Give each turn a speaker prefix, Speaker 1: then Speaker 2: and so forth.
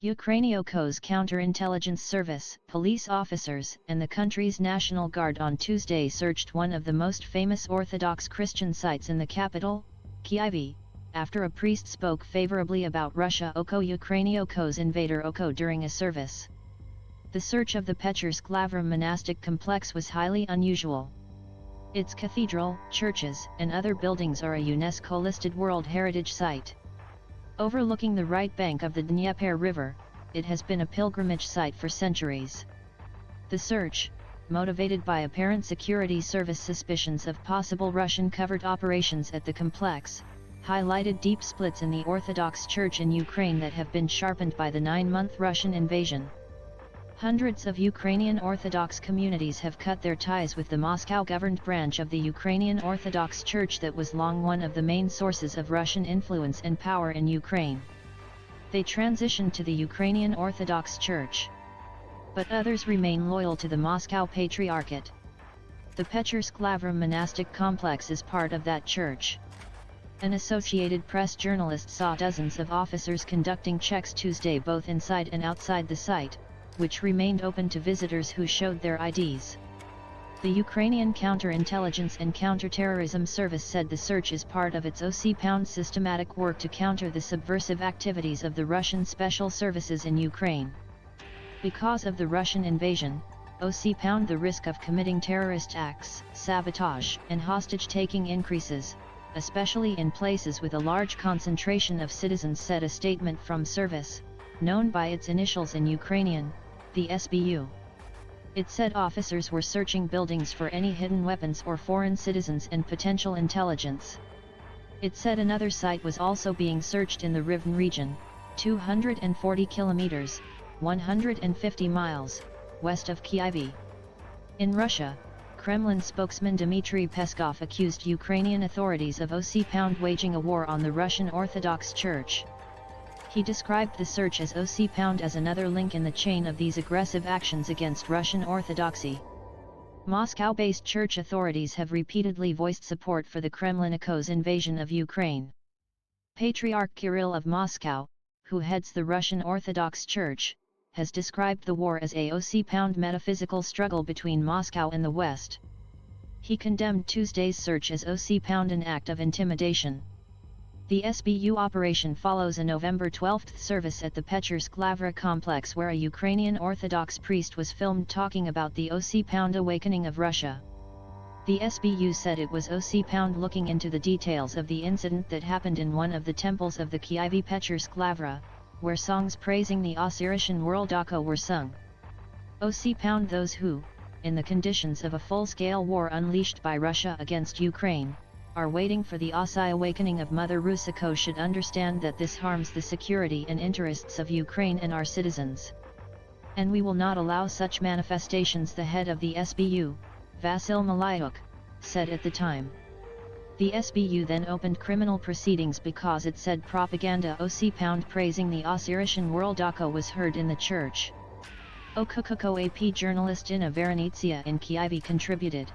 Speaker 1: Ukrainian-Oko's counterintelligence service, police officers, and the country's National Guard on Tuesday searched one of the most famous Orthodox Christian sites in the capital, Kyiv, after a priest spoke favorably about Russia Ukrainian-Oko's invader Oko during a service. The search of the Pechersk Lavra monastic complex was highly unusual. Its cathedral, churches, and other buildings are a UNESCO-listed World Heritage Site. Overlooking the right bank of the Dnieper River, it has been a pilgrimage site for centuries. The search, motivated by apparent security service suspicions of possible Russian covert operations at the complex, highlighted deep splits in the Orthodox Church in Ukraine that have been sharpened by the 9-month Russian invasion. Hundreds of Ukrainian Orthodox communities have cut their ties with the Moscow-governed branch of the Ukrainian Orthodox Church that was long one of the main sources of Russian influence and power in Ukraine. They transitioned to the Ukrainian Orthodox Church. But others remain loyal to the Moscow Patriarchate. The Pechersk Lavra monastic complex is part of that church. An Associated Press journalist saw dozens of officers conducting checks Tuesday both inside and outside the site, which remained open to visitors who showed their IDs. The Ukrainian Counterintelligence and Counterterrorism Service said the search is part of its OC systematic work to counter the subversive activities of the Russian special services in Ukraine. Because of the Russian invasion, OC the risk of committing terrorist acts, sabotage, and hostage-taking increases, especially in places with a large concentration of citizens, said a statement from service, known by its initials in Ukrainian, the SBU. It said officers were searching buildings for any hidden weapons or foreign citizens and potential intelligence. It said another site was also being searched in the Rivne region, 240 kilometers, 150 miles, west of Kyiv. In Russia, Kremlin spokesman Dmitry Peskov accused Ukrainian authorities of OC waging a war on the Russian Orthodox Church. He described the search as OC as another link in the chain of these aggressive actions against Russian Orthodoxy. Moscow-based church authorities have repeatedly voiced support for the Kremlin-Oko's invasion of Ukraine. Patriarch Kirill of Moscow, who heads the Russian Orthodox Church, has described the war as a OC metaphysical struggle between Moscow and the West. He condemned Tuesday's search as OC an act of intimidation. The SBU operation follows a November 12 service at the Pechersk Lavra complex where a Ukrainian Orthodox priest was filmed talking about the OC awakening of Russia. The SBU said it was OC looking into the details of the incident that happened in one of the temples of the Kyiv Pechersk Lavra, where songs praising the Osirishyn world Oko were sung. OC those who, in the conditions of a full-scale war unleashed by Russia against Ukraine, are waiting for the OC awakening of Mother Rusako should understand that this harms the security and interests of Ukraine and our citizens. And we will not allow such manifestations, the head of the SBU, Vasyl Malyuk, said at the time. The SBU then opened criminal proceedings because it said propaganda OC praising the Osirishyn world Oko was heard in the church. Okokoko AP journalist Inna Veronitsia in Kyiv contributed.